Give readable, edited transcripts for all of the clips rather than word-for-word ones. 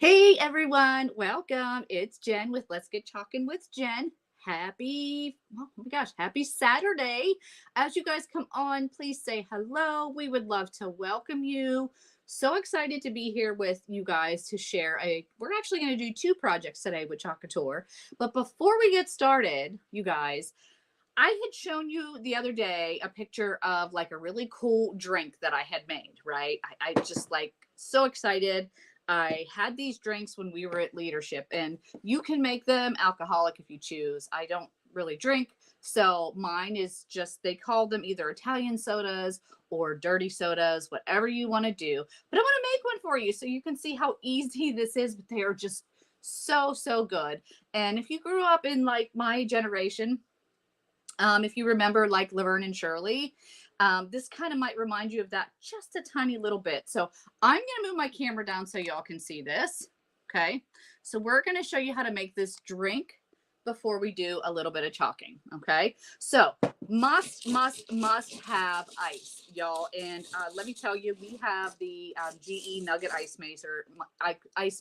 Hey everyone, welcome. It's Jen with Let's Get Chalkin' with Jen. Oh my gosh, happy Saturday. As you guys come on, please say hello. We would love to welcome you. So excited to be here with you guys to share we're actually going to do two projects today with Chalk Couture. But before we get started, you guys, I had shown you the other day a picture of like a really cool drink that I had made, right? I just like so excited. I had these drinks when we were at leadership, and you can make them alcoholic if you choose. I don't really drink, so mine is just they call them either Italian sodas or dirty sodas, whatever you want to do. But I want to make one for you so you can see how easy this is, but they are just so good. And if you grew up in like my generation, if you remember, like Laverne and Shirley, this kind of might remind you of that just a tiny little bit. So I'm going to move my camera down so y'all can see this. Okay. So we're going to show you how to make this drink before we do a little bit of chalking. Okay. So must have ice, y'all. And let me tell you, we have the GE Nugget ice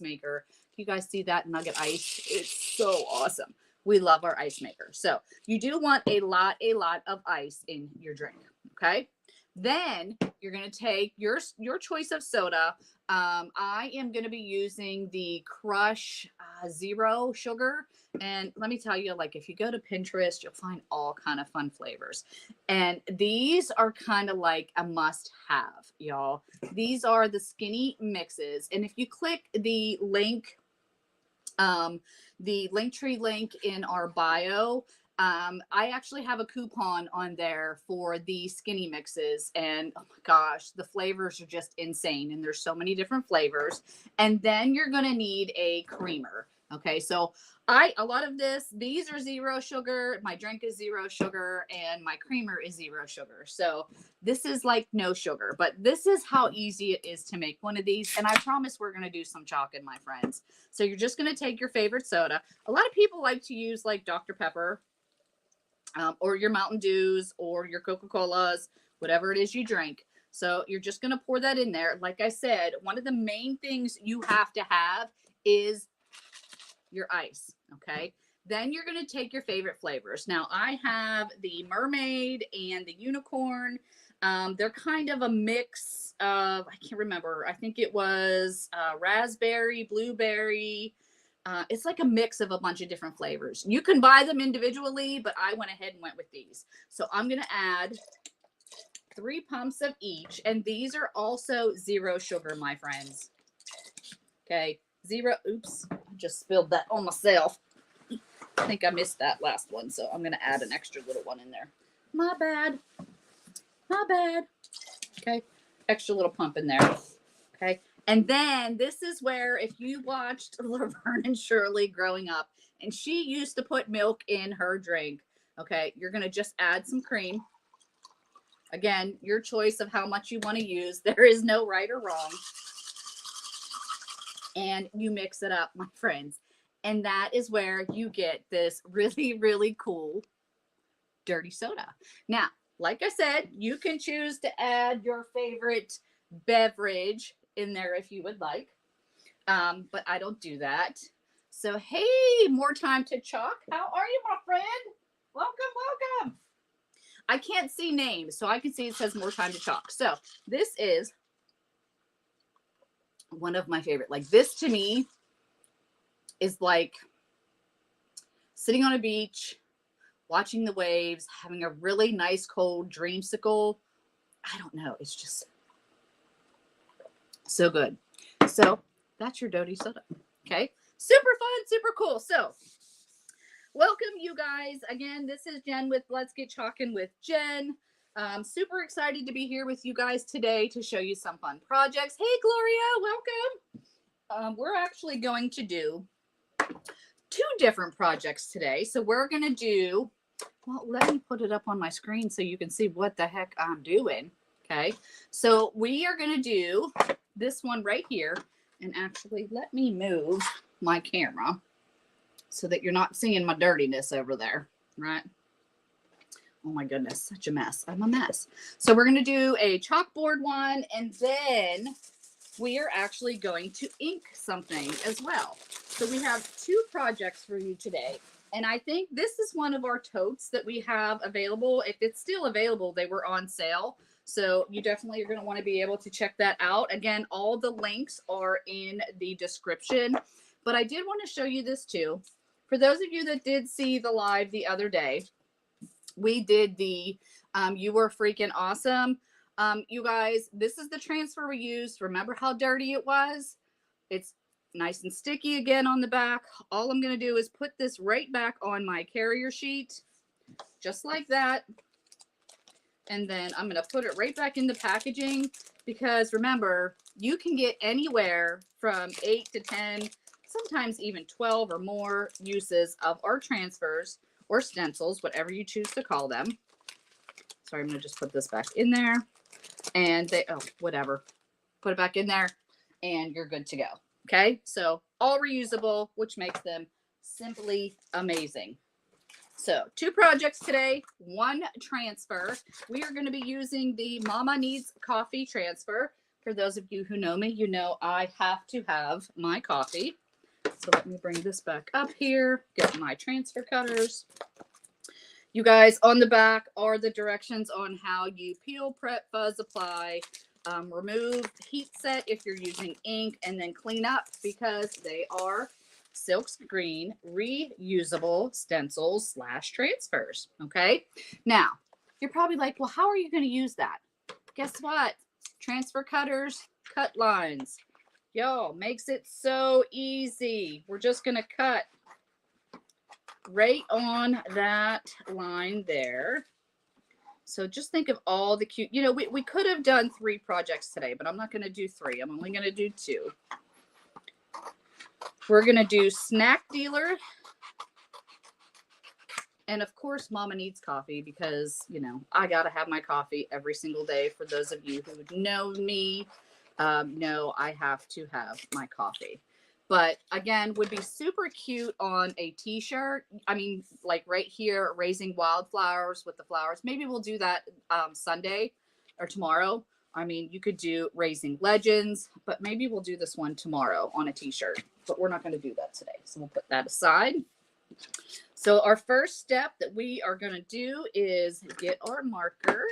maker. You guys see that nugget ice? It's so awesome. We love our ice maker. So you do want a lot of ice in your drink. Okay. Then you're going to take your choice of soda. I am going to be using the Crush Zero Sugar. And let me tell you, like, if you go to Pinterest, you'll find all kind of fun flavors. And these are kind of like a must have, y'all. These are the skinny mixes. And if you click the link, the Linktree link in our bio, I actually have a coupon on there for the skinny mixes, and oh my gosh, the flavors are just insane, and there's so many different flavors. And then you're going to need a creamer. Okay, so a lot of these are zero sugar, my drink is zero sugar, and my creamer is zero sugar. So this is like no sugar, but this is how easy it is to make one of these. And I promise we're going to do some chalking, my friends. So you're just going to take your favorite soda. A lot of people like to use like Dr. Pepper, or your Mountain Dews or your Coca-Colas, whatever it is you drink. So you're just going to pour that in there. Like I said, one of the main things you have to have is your ice. Okay. Then you're going to take your favorite flavors. Now I have the mermaid and the unicorn. They're kind of a mix of, I can't remember. I think it was raspberry, blueberry. It's like a mix of a bunch of different flavors. You can buy them individually, but I went ahead and went with these. So I'm going to add 3 pumps of each. And these are also zero sugar, my friends. Okay. Zero. Oops. I just spilled that on myself. I think I missed that last one. So I'm going to add an extra little one in there. My bad. Okay. Extra little pump in there. Okay. And then this is where, if you watched Laverne and Shirley growing up, and she used to put milk in her drink, okay, you're going to just add some cream. Again, your choice of how much you want to use. There is no right or wrong. And you mix it up, my friends. And that is where you get this really cool dirty soda. Now, like I said, you can choose to add your favorite beverage in there if you would like. But I don't do that. So, hey, more time to chalk. How are you, my friend? Welcome. I can't see names, so I can see it says more time to chalk. So this is one of my favorite. Like, this to me is like sitting on a beach, watching the waves, having a really nice cold dreamsicle. I don't know. It's just so good. So that's your dirty soda. Okay. Super fun, super cool. So welcome, you guys. Again, this is Jen with Let's Get Chalkin' with Jen. Super excited to be here with you guys today to show you some fun projects. Hey, Gloria, welcome. We're actually going to do 2 different projects today. So we're going to do, well, let me put it up on my screen so you can see what the heck I'm doing. Okay. So we are going to do this one right here. And actually, let me move my camera so that you're not seeing my dirtiness over there, right? Oh my goodness, such a mess. I'm a mess. So we're going to do a chalkboard one, and then we are actually going to ink something as well. So we have 2 projects for you today. And I think this is one of our totes that we have available. If it's still available, they were on sale. So you definitely are going to want to be able to check that out. Again, all the links are in the description. But I did want to show you this too. For those of you that did see the live the other day, we did the You Were Freaking Awesome. You guys, this is the transfer we used. Remember how dirty it was? It's nice and sticky again on the back. All I'm going to do is put this right back on my carrier sheet, just like that. And then I'm going to put it right back in the packaging, because remember, you can get anywhere from 8 to 10, sometimes even 12 or more uses of our transfers or stencils, whatever you choose to call them. Sorry, I'm going to just put this back in there. And they, oh, whatever. Put it back in there and you're good to go. Okay, so all reusable, which makes them simply amazing. So 2 projects today, 1 transfer. We are going to be using the Mama Needs Coffee transfer. For those of you who know me, you know I have to have my coffee. So let me bring this back up here, get my transfer cutters. You guys, on the back are the directions on how you peel, prep, fuzz, apply, remove, heat set if you're using ink, and then clean up, because they are silkscreen reusable stencils / transfers. Okay, now you're probably like, well, how are you going to use that? Guess what? Transfer cutters cut lines. Yo, makes it so easy. We're just going to cut right on that line there. So just think of all the cute, you know, we could have done 3 projects today, but I'm not going to do 3. I'm only going to do 2. We're going to do Snack Dealer. And of course, Mama Needs Coffee, because, you know, I got to have my coffee every single day. For those of you who know me, know I have to have my coffee. But again, would be super cute on a t-shirt. I mean, like right here, raising wildflowers with the flowers. Maybe we'll do that Sunday or tomorrow. I mean, you could do Raising Legends, but maybe we'll do this one tomorrow on a t-shirt. But we're not going to do that today. So we'll put that aside. So our first step that we are going to do is get our marker.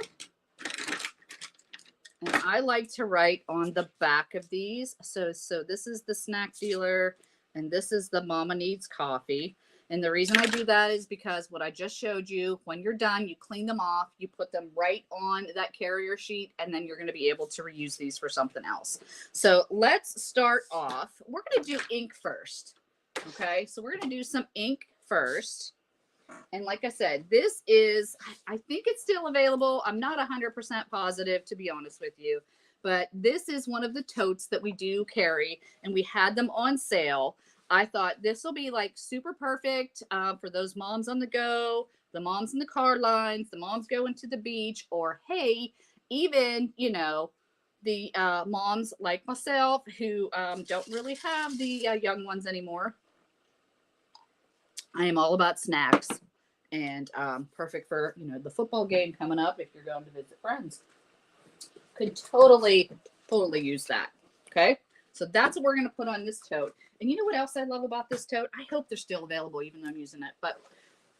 And I like to write on the back of these. So this is the Snack Dealer, and this is the Mama Needs Coffee. And the reason I do that is because what I just showed you, when you're done, you clean them off, you put them right on that carrier sheet, and then you're going to be able to reuse these for something else. So let's start off. We're going to do ink first. Okay, so we're going to do some ink first. And like I said, this is, I think it's still available. I'm not 100% positive, to be honest with you. But this is one of the totes that we do carry, and we had them on sale. I thought this will be like super perfect for those moms on the go, the moms in the car lines, the moms going to the beach, or hey, even, you know, the moms like myself who don't really have the young ones anymore. I am all about snacks, and perfect for, you know, the football game coming up if you're going to visit friends. Could totally use that. Okay, so that's what we're going to put on this tote. And you know what else I love about this tote? I hope they're still available even though I'm using it, but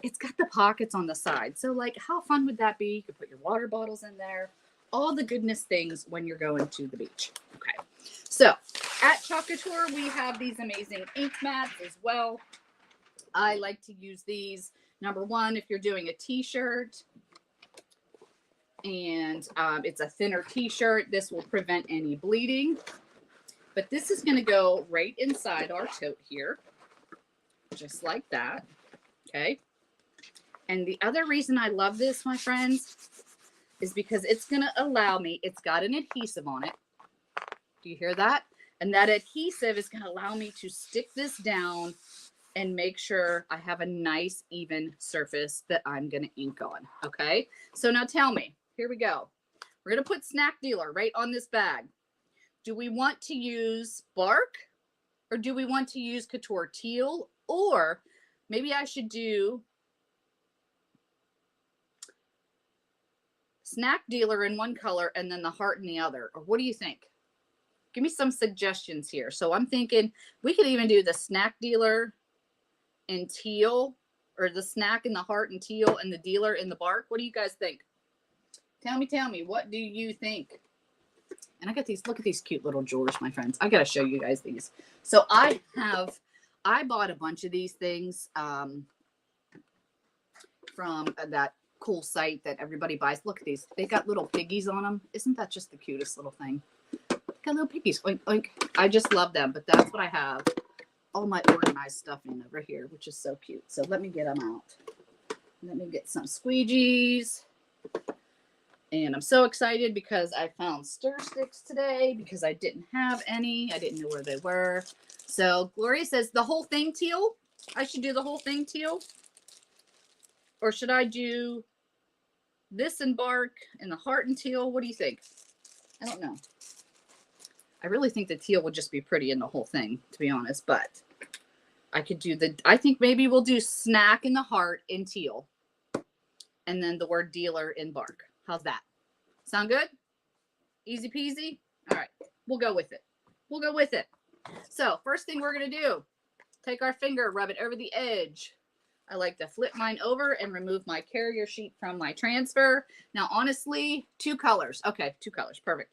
it's got the pockets on the side. So like, how fun would that be? You could put your water bottles in there, all the goodness things when you're going to the beach. Okay, so at Couture, we have these amazing ink mats as well. I like to use these. Number one, if you're doing a t-shirt and it's a thinner t-shirt, this will prevent any bleeding. But this is going to go right inside our tote here, just like that. Okay. And the other reason I love this, my friends, is because it's going to allow me, it's got an adhesive on it. Do you hear that? And that adhesive is going to allow me to stick this down and make sure I have a nice even surface that I'm going to ink on. Okay, so now tell me, here we go. We're going to put Snack Dealer right on this bag. Do we want to use bark, or do we want to use Couture Teal, or maybe I should do Snack Dealer in one color and then the heart in the other? Or what do you think? Give me some suggestions here. So I'm thinking we could even do the snack dealer in teal, or the snack in the heart in teal and the dealer in the bark. What do you guys think? Tell me, what do you think? And I got these, look at these cute little drawers, my friends. I got to show you guys these. So I bought a bunch of these things from that cool site that everybody buys. Look at these. They got little piggies on them. Isn't that just the cutest little thing? Got little piggies. Oink, oink. I just love them, but that's what I have all my organized stuff in over here, which is so cute. So let me get them out. Let me get some squeegees. And I'm so excited because I found stir sticks today because I didn't have any. I didn't know where they were. So Gloria says the whole thing teal. I should do the whole thing teal. Or should I do this in bark and the heart and teal? What do you think? I don't know. I really think the teal would just be pretty in the whole thing, to be honest. But I could do I think maybe we'll do snack in the heart in teal. And then the word dealer in bark. How's that? Sound good? Easy peasy? All right. We'll go with it. We'll go with it. So first thing we're going to do, take our finger, rub it over the edge. I like to flip mine over and remove my carrier sheet from my transfer. Now, honestly, 2 colors. Okay, 2 colors. Perfect.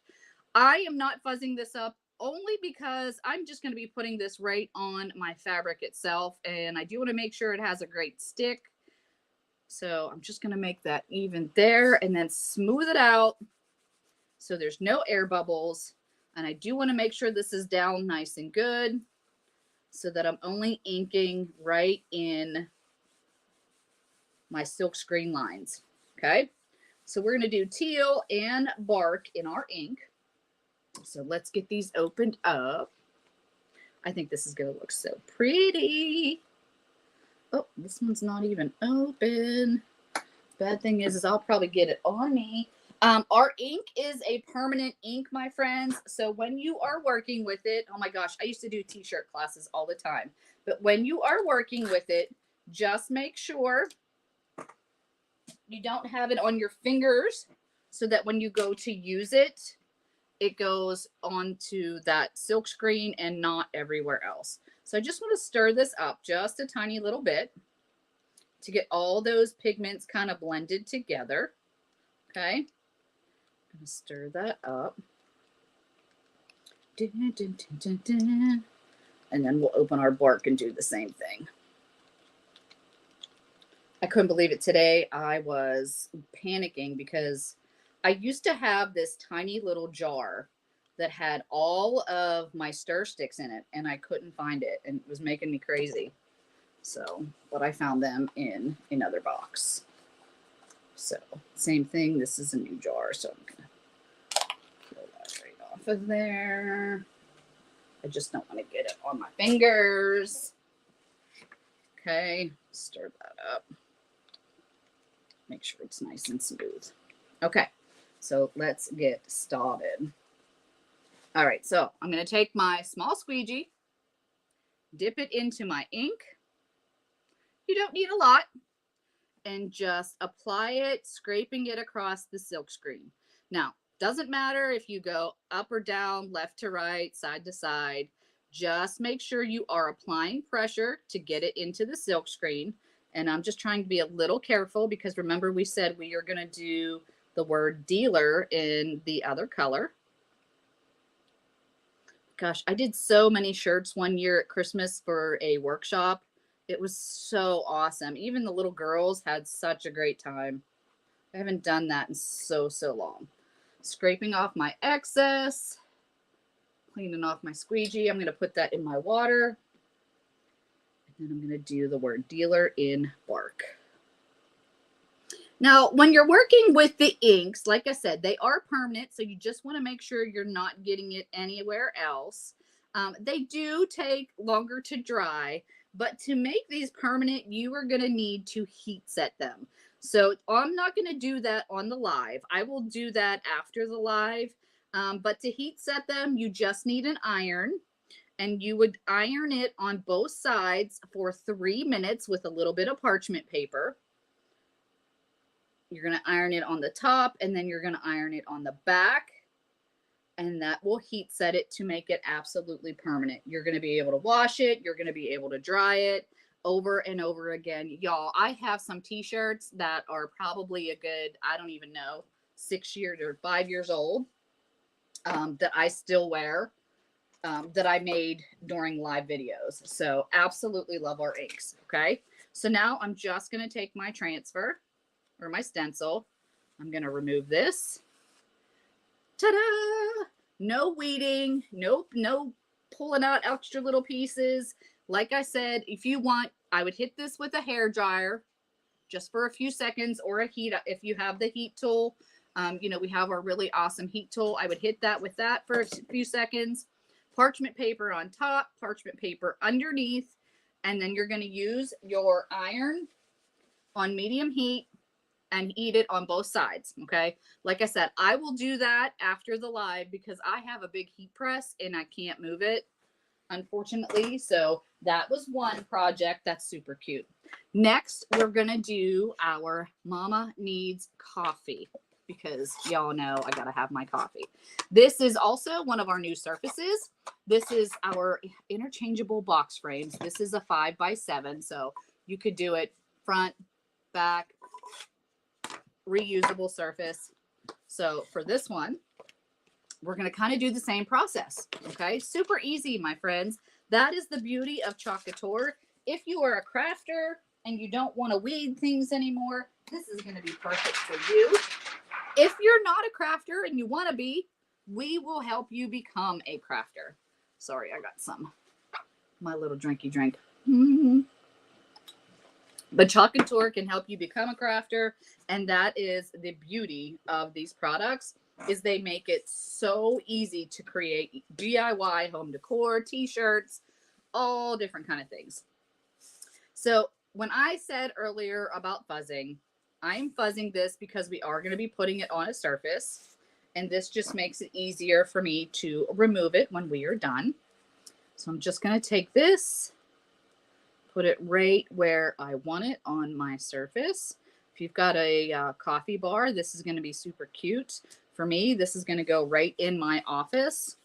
I am not fuzzing this up only because I'm just going to be putting this right on my fabric itself. And I do want to make sure it has a great stick. So I'm just going to make that even there and then smooth it out so there's no air bubbles. And I do want to make sure this is down nice and good so that I'm only inking right in my silk screen lines. Okay, so we're going to do teal and bark in our ink. So let's get these opened up. I think this is going to look so pretty. Oh, this one's not even open. Bad thing is I'll probably get it on me. Our ink is a permanent ink, my friends. So when you are working with it, oh my gosh, I used to do t-shirt classes all the time. But when you are working with it, just make sure you don't have it on your fingers so that when you go to use it, it goes onto that silk screen and not everywhere else. So I just want to stir this up just a tiny little bit to get all those pigments kind of blended together. Okay. I'm going to stir that up. And then we'll open our bark and do the same thing. I couldn't believe it today. I was panicking because I used to have this tiny little jar that had all of my stir sticks in it, and I couldn't find it, and it was making me crazy. So, but I found them in another box. So, same thing. This is a new jar, so I'm going to pull that right off of there. I just don't want to get it on my fingers. Okay, stir that up. Make sure it's nice and smooth. Okay, so let's get started. All right, so I'm going to take my small squeegee, dip it into my ink. You don't need a lot. And just apply it, scraping it across the silk screen. Now, doesn't matter if you go up or down, left to right, side to side. Just make sure you are applying pressure to get it into the silk screen. And I'm just trying to be a little careful because remember we said we are going to do the word dealer in the other color. Gosh, I did so many shirts one year at Christmas for a workshop. It was so awesome. Even the little girls had such a great time. I haven't done that in so long. Scraping off my excess, cleaning off my squeegee. I'm going to put that in my water. And then I'm going to do the word dealer in bark. Now, when you're working with the inks, like I said, they are permanent. So you just want to make sure you're not getting it anywhere else. They do take longer to dry. But to make these permanent, you are going to need to heat set them. So I'm not going to do that on the live. I will do that after the live. But to heat set them, you just need an iron. And you would iron it on both sides for 3 minutes with a little bit of parchment paper. You're going to iron it on the top, and then you're going to iron it on the back. and that will heat set it to make it absolutely permanent. You're going to be able to wash it. You're going to be able to dry it over and over again. Y'all, I have some t-shirts that are probably a good, I don't even know, 6 years or 5 years old, that I still wear, that I made during live videos. So absolutely love our inks. Okay. So now I'm just going to take my transfer or my stencil. I'm going to remove this. Ta-da! No weeding. Nope. No pulling out extra little pieces. Like I said, if you want, I would hit this with a hair dryer just for a few seconds, or a heat if you have the heat tool. We have our really awesome heat tool. I would hit that with that for a few seconds. Parchment paper on top, parchment paper underneath, and then you're going to use your iron on medium heat and heat it on both sides. Okay. Like I said, I will do that after the live because I have a big heat press and I can't move it, unfortunately. So that was one project that's super cute. Next, we're going to do our Mama Needs Coffee because y'all know I got to have my coffee. This is also one of our new surfaces. This is our interchangeable box frames. This is a 5x7. So you could do it front, back, reusable surface. So for this one, we're going to kind of do the same process. Okay. Super easy, my friends. That is the beauty of Couture. If you are a crafter and you don't want to weed things anymore, this is going to be perfect for you. If you're not a crafter and you want to be, we will help you become a crafter. Sorry, I got my little drinky drink. But Couture can help you become a crafter. And that is the beauty of these products, is they make it so easy to create DIY home decor, t-shirts, all different kind of things. So when I said earlier about fuzzing, I'm fuzzing this because we are going to be putting it on a surface, and this just makes it easier for me to remove it when we are done. So I'm just going to take this, put it right where I want it on my surface. If you've got a coffee bar, this is going to be super cute. For me, this is going to go right in my office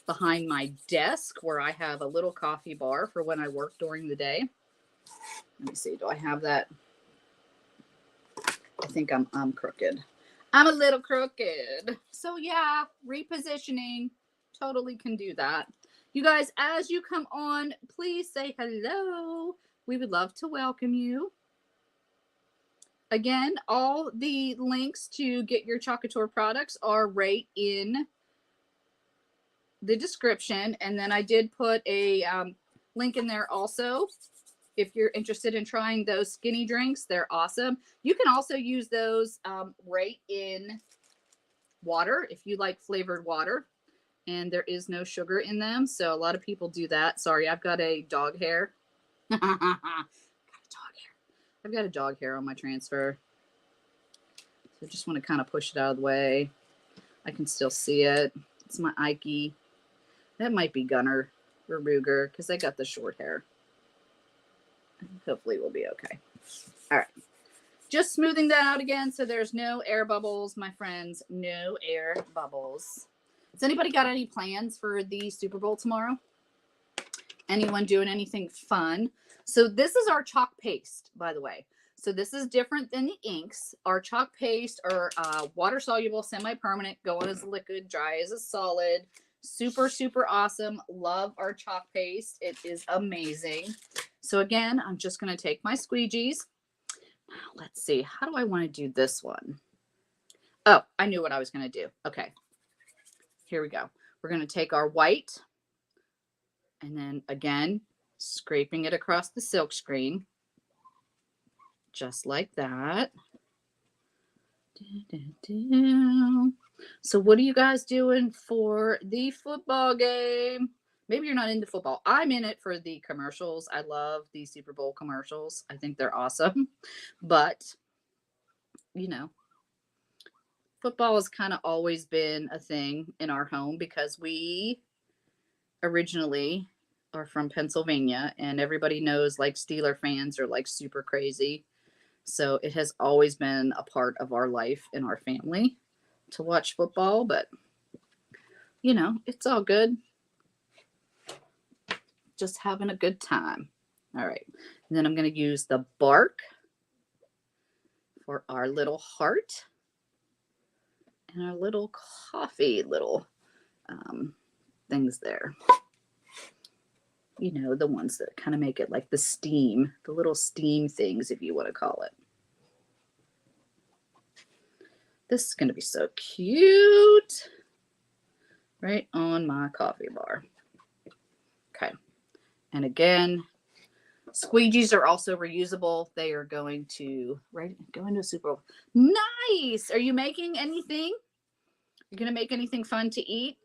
behind my desk where I have a little coffee bar for when I work during the day. Let me see. Do I have that? I think I'm crooked. I'm a little crooked. So yeah, repositioning, totally can do that. You guys, as you come on, please say hello. We would love to welcome you. Again, all the links to get your Couture products are right in the description. And then I did put a link in there also. If you're interested in trying those skinny drinks, they're awesome. You can also use those right in water if you like flavored water. And there is no sugar in them. So a lot of people do that. Sorry, I've got a dog hair. I've got a dog hair on my transfer. So I just want to kind of push it out of the way. I can still see it. It's my Ike. That might be Gunner or Ruger because I got the short hair. Hopefully we'll be okay. All right. Just smoothing that out again so there's no air bubbles, my friends. No air bubbles. Has anybody got any plans for the Super Bowl tomorrow? Anyone doing anything fun? So this is our chalk paste, by the way. So this is different than the inks. Our chalk paste are water-soluble, semi-permanent, go on as a liquid, dry as a solid. Super, super awesome. Love our chalk paste. It is amazing. So again, I'm just going to take my squeegees. Let's see. How do I want to do this one? Oh, I knew what I was going to do. Okay. Here we go. We're going to take our white and then again, scraping it across the silk screen. Just like that. So what are you guys doing for the football game? Maybe you're not into football. I'm in it for the commercials. I love the Super Bowl commercials. I think they're awesome. But, you know, football has kind of always been a thing in our home because we originally are from Pennsylvania and everybody knows like Steeler fans are like super crazy. So it has always been a part of our life in our family to watch football, but you know, it's all good. Just having a good time. All right. And then I'm going to use the bark for our little heart and our little coffee little things there. You know, the ones that kind of make it like the steam, the little steam things, if you want to call it. This is going to be so cute. Right on my coffee bar. Okay. And again, squeegees are also reusable. They are going to go into a Super Bowl. Nice. Are you making anything? You're going to make anything fun to eat?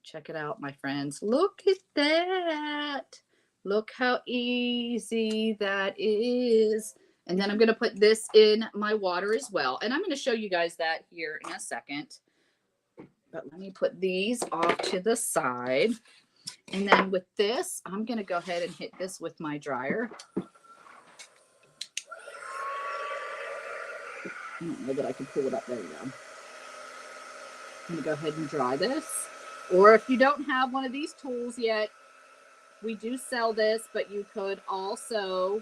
Check it out, my friends. Look at that. Look how easy that is. And then I'm going to put this in my water as well. And I'm going to show you guys that here in a second. But let me put these off to the side. And then with this, I'm going to go ahead and hit this with my dryer. I don't know that I can pull it up. There you go. I'm going to go ahead and dry this. Or if you don't have one of these tools yet, we do sell this, but you could also,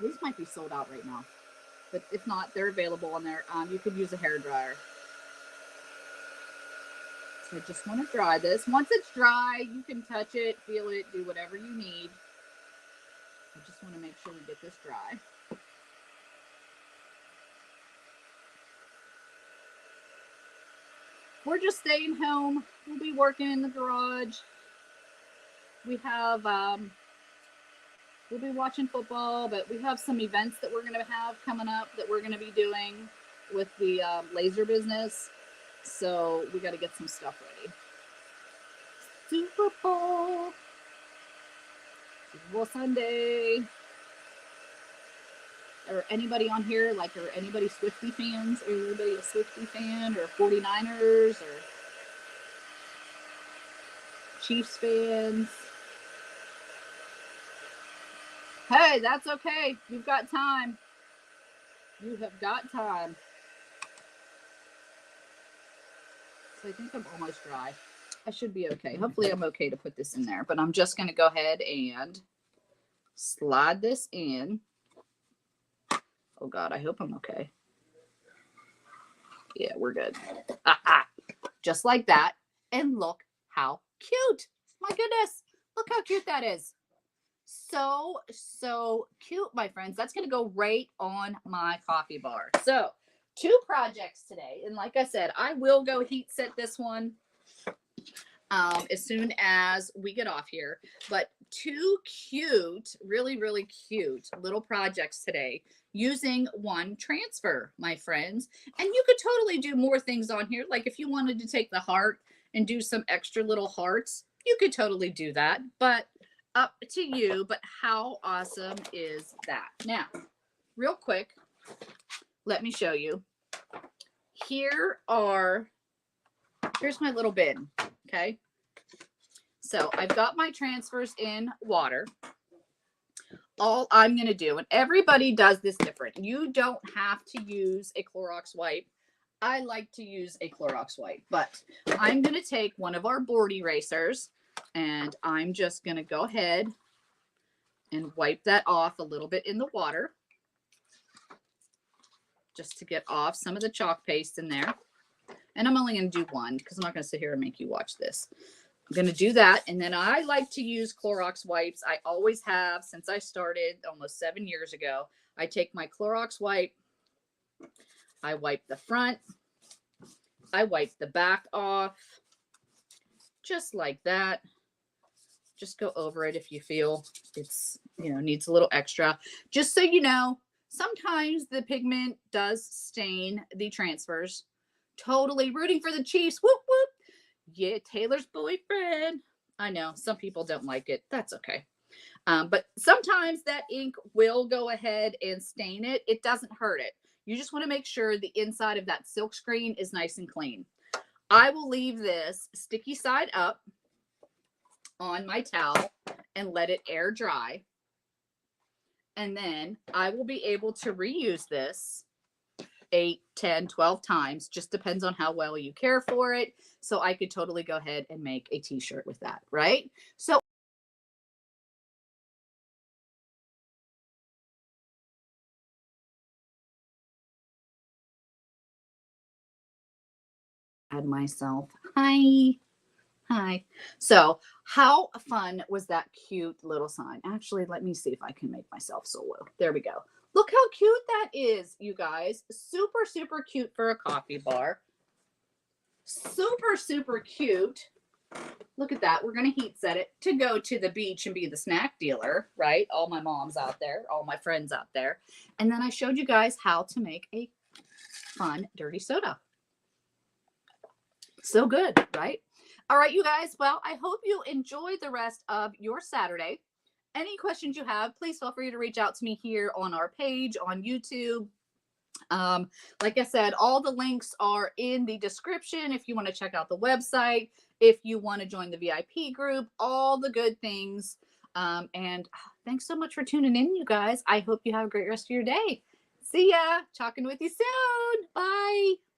these might be sold out right now, but if not, they're available on there. You could use a hair dryer. So I just want to dry this. Once it's dry, you can touch it, feel it, do whatever you need. I just want to make sure we get this dry. We're just staying home. We'll be working in the garage. We have, we'll be watching football, but we have some events that we're going to have coming up that we're going to be doing with the laser business. So we got to get some stuff ready. Super Bowl Sunday. Or anybody on here, like, are anybody Swiftie fans? Or anybody a Swiftie fan? Or 49ers? Or Chiefs fans? Hey, that's okay. You've got time. You have got time. So I think I'm almost dry. I should be okay. Hopefully I'm okay to put this in there. But I'm just going to go ahead and slide this in. Oh, God, I hope I'm okay. Yeah, we're good. Just like that. And look how cute. My goodness. Look how cute that is. So, so cute, my friends. That's going to go right on my coffee bar. So, 2 projects today. And like I said, I will go heat set this one as soon as we get off here. But 2 cute, really, really cute little projects today using one transfer, my friends. And you could totally do more things on here. Like if you wanted to take the heart and do some extra little hearts, you could totally do that. But up to you. But how awesome is that? Now, real quick, let me show you. Here's my little bin. Okay. So I've got my transfers in water. All I'm going to do, and everybody does this different. You don't have to use a Clorox wipe. I like to use a Clorox wipe, but I'm going to take one of our board erasers and I'm just going to go ahead and wipe that off a little bit in the water just to get off some of the chalk paste in there. And I'm only going to do one because I'm not going to sit here and make you watch this. I'm going to do that. And then I like to use Clorox wipes. I always have since I started almost 7 years ago. I take my Clorox wipe. I wipe the front. I wipe the back off. Just like that. Just go over it if you feel it's, needs a little extra. Just so you know, sometimes the pigment does stain the transfers. Totally rooting for the Chiefs. Whoop, whoop. Yeah, Taylor's boyfriend. I know some people don't like it. That's okay. But sometimes that ink will go ahead and stain it. It doesn't hurt it. You just want to make sure the inside of that silk screen is nice and clean. I will leave this sticky side up on my towel and let it air dry. And then I will be able to reuse this 8, 10, 12 times. Just depends on how well you care for it. So I could totally go ahead and make a t-shirt with that, right? So add myself. Hi. Hi. So how fun was that cute little sign? Actually, let me see if I can make myself solo. There we go. Look how cute that is, you guys. Super, super cute for a coffee bar. Super, super cute. Look at that. We're going to heat set it to go to the beach and be the snack dealer, right? All my moms out there, all my friends out there. And then I showed you guys how to make a fun dirty soda. So good, right? All right, you guys. Well, I hope you enjoy the rest of your Saturday. Any questions you have, please feel free to reach out to me here on our page on YouTube. Like I said, all the links are in the description if you want to check out the website, if you want to join the VIP group, all the good things. And thanks so much for tuning in, you guys. I hope you have a great rest of your day. See ya. Talking with you soon. Bye.